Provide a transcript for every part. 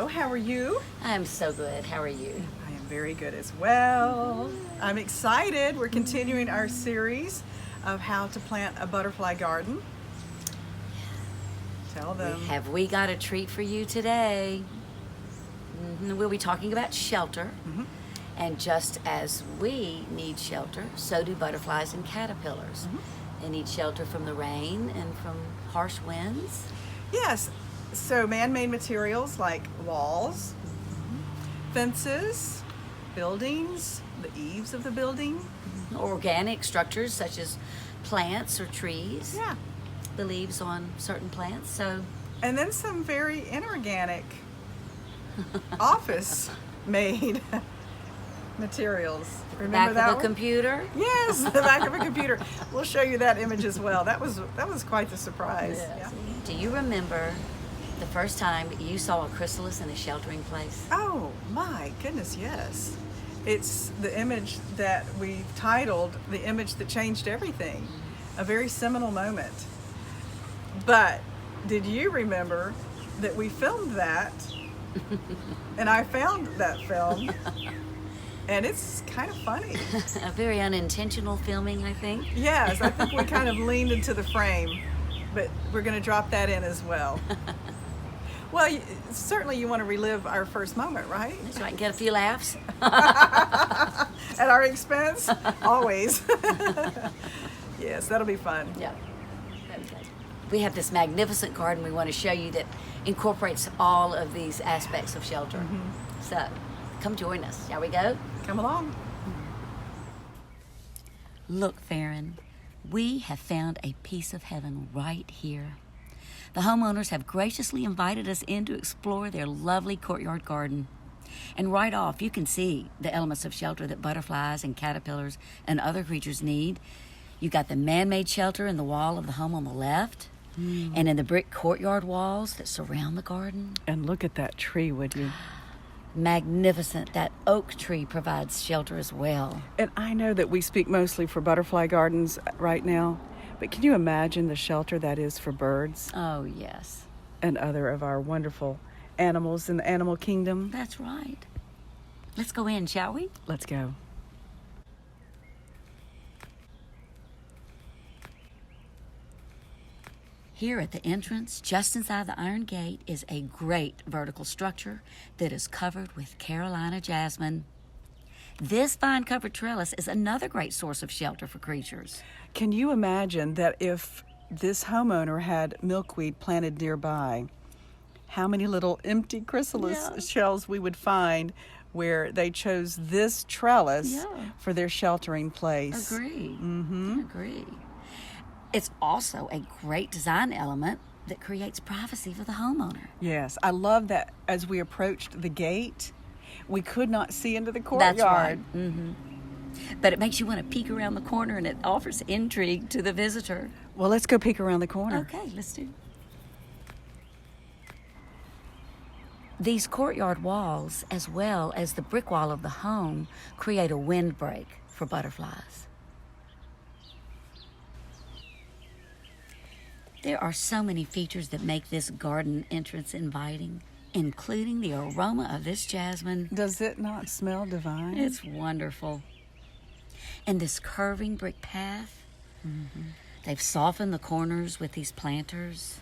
Hello, how are you? I'm so good. How are you? I am very good as well. I'm excited. We're continuing our series of how to plant a butterfly garden. Tell them. Have we got a treat for you today? We'll be talking about shelter. And just as we need shelter, so do butterflies and caterpillars. They need shelter from the rain and from harsh winds. Yes, so man-made materials like walls, fences, buildings, the eaves of the building. Organic structures such as plants or trees. Yeah. The leaves on certain plants. So, And then some very inorganic office-made materials. Remember back that of a one? computer. Yes, the back of a computer. We'll show you that image as well. That was quite the surprise. Yes. Yeah. Do you remember the first time you saw a chrysalis in a sheltering place? Oh my goodness, yes. It's the image that we titled The Image That Changed Everything. A very seminal moment. But did you remember that we filmed that? And I found that film. And it's kind of funny. A very unintentional filming, I think. Yes, I think we kind of leaned into the frame, but we're going to drop that in as well. Well, certainly you want to relive our first moment, right? That's right, get a few laughs. At our expense? Always. Yes, that'll be fun. Yeah. Okay. We have this magnificent garden we want to show you that incorporates all of these aspects of shelter. So, come join us. Shall we go? Come along. Look, Farron, we have found a piece of heaven right here. The homeowners have graciously invited us in to explore their lovely courtyard garden. And right off, you can see the elements of shelter that butterflies and caterpillars and other creatures need. You got the man-made shelter in the wall of the home on the left, and in the brick courtyard walls that surround the garden. And look at that tree, would you? Magnificent. That oak tree provides shelter as well. And I know that we speak mostly for butterfly gardens right now, but can you imagine the shelter that is for birds Oh, yes. and other of our wonderful animals in the animal kingdom? That's right. Let's go in, shall we? Let's go. Here at the entrance, just inside the iron gate, is a great vertical structure that is covered with Carolina jasmine. This vine-covered trellis is another great source of shelter for creatures. Can you imagine that if this homeowner had milkweed planted nearby, how many little empty chrysalis shells we would find where they chose this trellis for their sheltering place? Agree. Agree. It's also a great design element that creates privacy for the homeowner. Yes, I love that as we approached the gate, we could not see into the courtyard. That's right. But it makes you want to peek around the corner, and it offers intrigue to the visitor. Well, let's go peek around the corner. Okay, let's do. These courtyard walls, as well as the brick wall of the home, create a windbreak for butterflies. There are so many features that make this garden entrance inviting, including the aroma of this jasmine. Does it not smell divine? It's wonderful. And this curving brick path, they've softened the corners with these planters.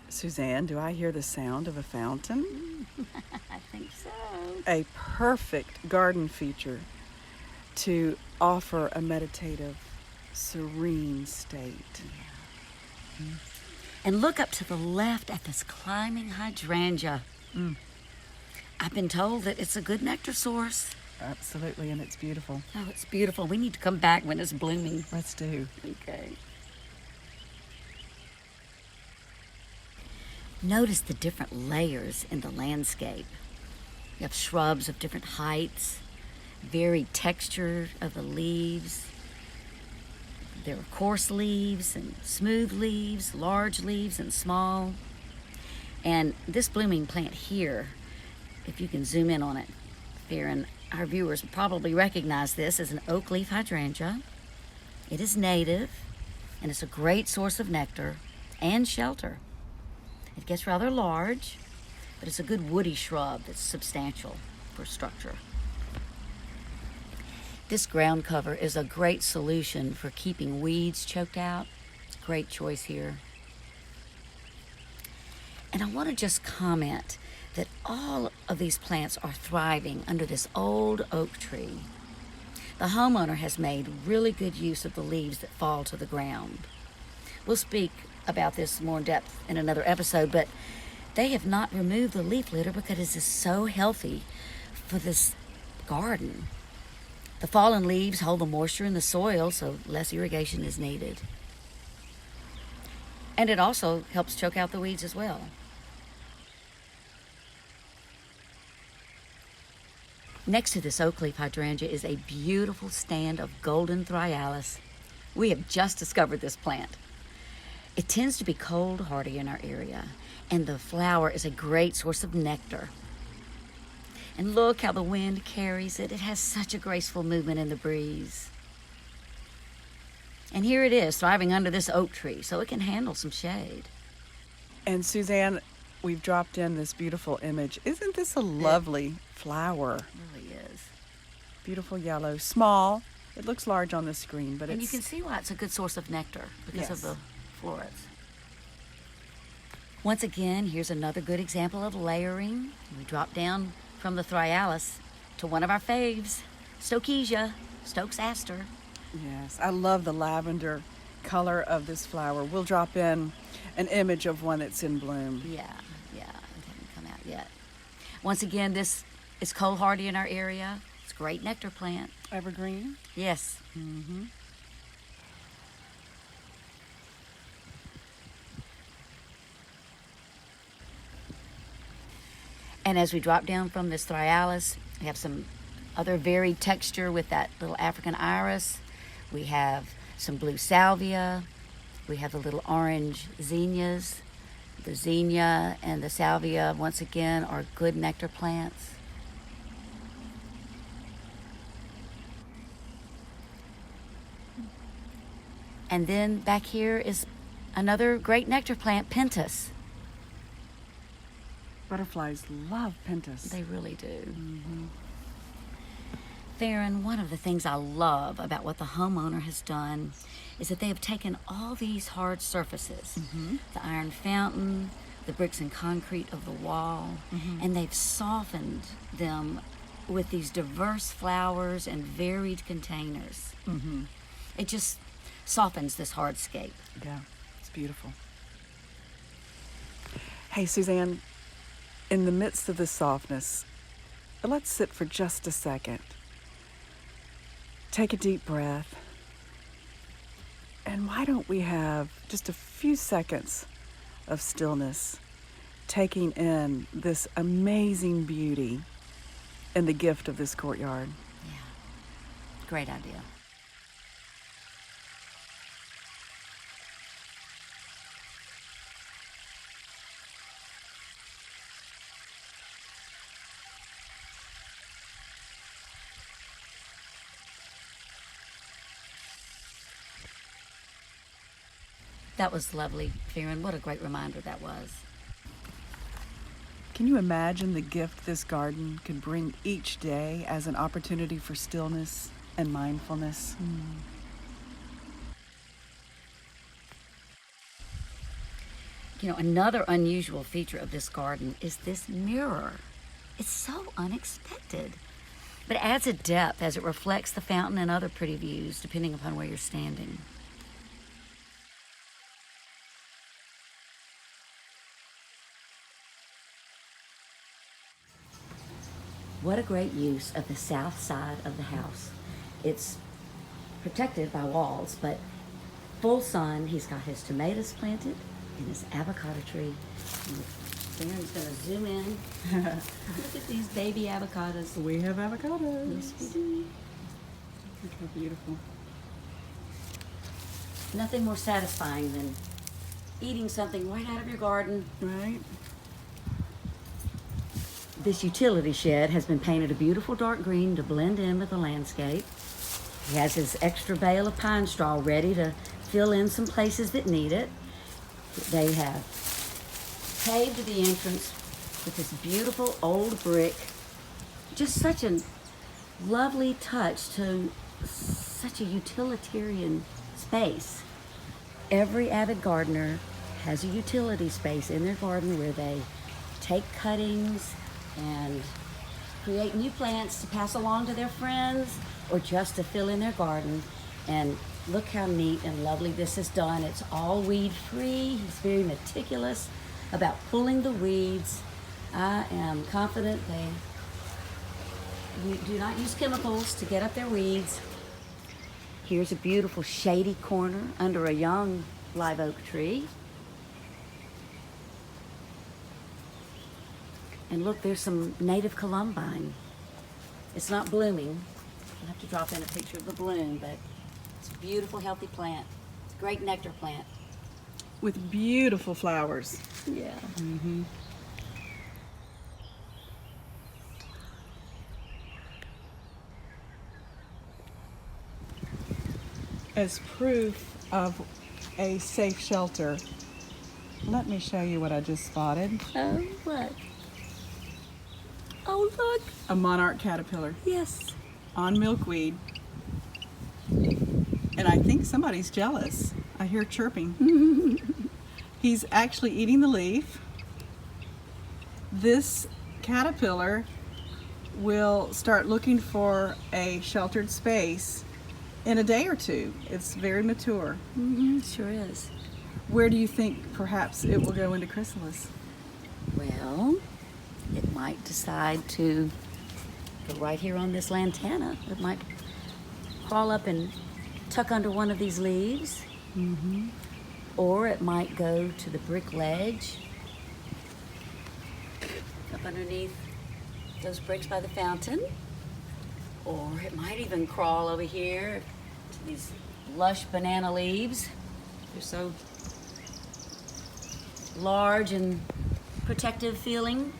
Suzanne, do I hear the sound of a fountain? I think so. A perfect garden feature to offer a meditative, serene state. And look up to the left at this climbing hydrangea. I've been told that it's a good nectar source. Absolutely, and it's beautiful. Oh, it's beautiful. We need to come back when it's blooming. Let's do. Okay. Notice the different layers in the landscape. You have shrubs of different heights, varied texture of the leaves. There are coarse leaves and smooth leaves, large leaves and small. And this blooming plant here, if you can zoom in on it, Farron, our viewers probably recognize this as an Oakleaf hydrangea. It is native, and it's a great source of nectar and shelter. It gets rather large, but it's a good woody shrub that's substantial for structure. This ground cover is a great solution for keeping weeds choked out. Great choice here. And I want to just comment that all of these plants are thriving under this old oak tree. The homeowner has made really good use of the leaves that fall to the ground. We'll speak about this more in depth in another episode, but they have not removed the leaf litter because it is so healthy for this garden. The fallen leaves hold the moisture in the soil, so less irrigation is needed. And it also helps choke out the weeds as well. Next to this Oakleaf hydrangea is a beautiful stand of golden thryallis. We have just discovered this plant. It tends to be cold hardy in our area, and the flower is a great source of nectar. And look how the wind carries it. It has such a graceful movement in the breeze. And here it is, thriving under this oak tree, so it can handle some shade. And Suzanne, we've dropped in this beautiful image. Isn't this a lovely flower? It really is. Beautiful yellow, small. It looks large on the screen, but And it's... you can see why it's a good source of nectar because of the florets. Once again, here's another good example of layering. We drop down from the thryallis to one of our faves, Stokesia, Stokes aster. Yes, I love the lavender color of this flower. We'll drop in an image of one that's in bloom. Yeah, it hasn't come out yet. Once again, this is cold hardy in our area. It's a great nectar plant. Evergreen? Yes. Mm-hmm. And as we drop down from this thryallis, we have some other varied texture with that little African iris. We have some blue salvia. We have the little orange zinnias. The zinnia and the salvia, once again, are good nectar plants. And then back here is another great nectar plant, Pentas. Butterflies love pentas. They really do. Mm-hmm. Farron, one of the things I love about what the homeowner has done is that they have taken all these hard surfaces, the iron fountain, the bricks and concrete of the wall, and they've softened them with these diverse flowers and varied containers. It just softens this hardscape. Yeah, it's beautiful. Hey, Suzanne, in the midst of this softness, let's sit for just a second. Take a deep breath. And why don't we have just a few seconds of stillness, taking in this amazing beauty and the gift of this courtyard? Yeah, great idea. That was lovely, Farron. What a great reminder that was. Can you imagine the gift this garden could bring each day as an opportunity for stillness and mindfulness? You know, another unusual feature of this garden is this mirror. It's so unexpected, but it adds a depth as it reflects the fountain and other pretty views depending upon where you're standing. What a great use of the south side of the house. It's protected by walls, but full sun. He's got his tomatoes planted and his avocado tree. Farron's gonna zoom in. Look at these baby avocados. We have avocados. Yes, we do. Look how beautiful. Nothing more satisfying than eating something right out of your garden. Right? This utility shed has been painted a beautiful dark green to blend in with the landscape. He has his extra bale of pine straw ready to fill in some places that need it. They have paved the entrance with this beautiful old brick. Just such a lovely touch to such a utilitarian space. Every avid gardener has a utility space in their garden where they take cuttings and create new plants to pass along to their friends or just to fill in their garden. And look how neat and lovely this is done. It's all weed free. He's very meticulous about pulling the weeds. I am confident they do not use chemicals to get up their weeds. Here's a beautiful shady corner under a young live oak tree. And look, there's some native columbine. It's not blooming. I'll have to drop in a picture of the bloom, but it's a beautiful, healthy plant. It's a great nectar plant. With beautiful flowers. Yeah. Mm-hmm. As proof of a safe shelter, let me show you what I just spotted. Oh, what? Oh, look. A monarch caterpillar Yes. on milkweed. And I think somebody's jealous. I hear chirping. He's actually eating the leaf. This caterpillar will start looking for a sheltered space in a day or two. It's very mature. Mm-hmm, sure is. Where do you think perhaps it will go into chrysalis? Well, it might decide to go right here on this lantana. It might crawl up and tuck under one of these leaves. Mm-hmm. Or it might go to the brick ledge up underneath those bricks by the fountain. Or it might even crawl over here to these lush banana leaves. They're so large and protective feeling.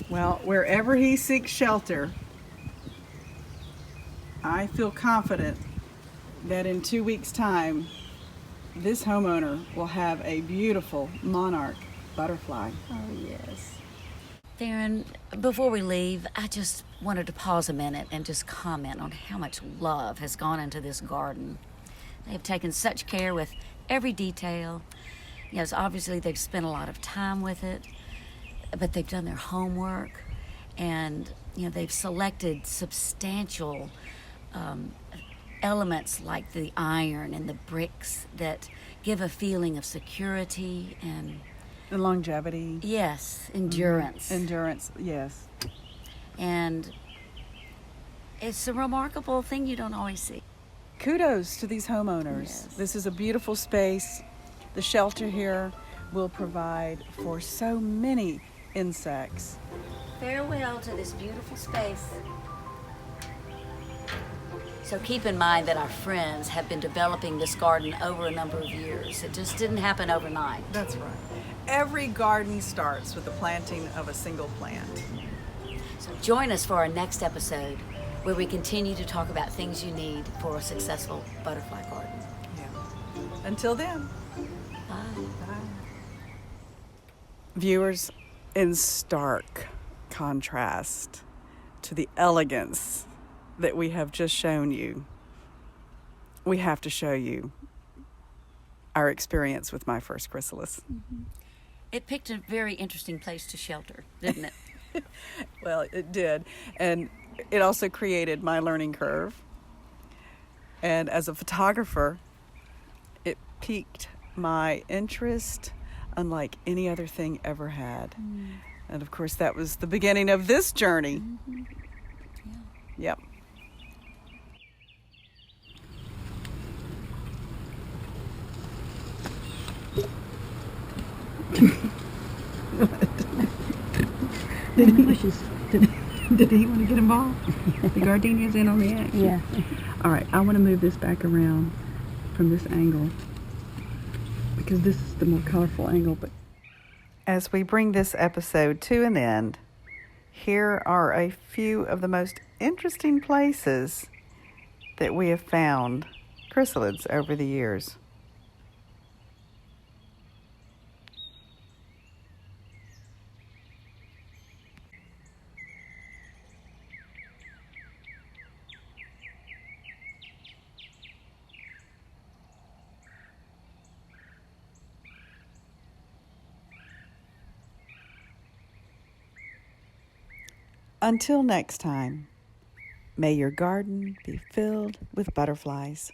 Well, wherever he seeks shelter, I feel confident that in 2 weeks' time, this homeowner will have a beautiful monarch butterfly. Oh, yes. Theron, before we leave, I just wanted to pause a minute and just comment on how much love has gone into this garden. They have taken such care with every detail. Yes, obviously they've spent a lot of time with it, but they've done their homework, and they've selected substantial elements like the iron and the bricks that give a feeling of security and longevity. Yes, endurance. Mm-hmm. Endurance, yes. And it's a remarkable thing you don't always see. Kudos to these homeowners. Yes. This is a beautiful space. The shelter here will provide for so many insects. Farewell to this beautiful space. So keep in mind that our friends have been developing this garden over a number of years. It just didn't happen overnight. That's right. Every garden starts with the planting of a single plant. So join us for our next episode, where we continue to talk about things you need for a successful butterfly garden. Yeah. Until then. Bye. Bye. Viewers, in stark contrast to the elegance that we have just shown you, we have to show you our experience with my first chrysalis. Mm-hmm. It picked a very interesting place to shelter, didn't it? Well, it did. And it also created my learning curve. And as a photographer, it piqued my interest unlike any other thing ever had. Mm. And of course, that was the beginning of this journey. Mm-hmm. Yeah. Yep. Did he want to get involved? The gardenia's in on the action. Yeah. All right, I want to move this back around from this angle because this is the more colorful angle. But as we bring this episode to an end, here are a few of the most interesting places that we have found chrysalids over the years. Until next time, may your garden be filled with butterflies.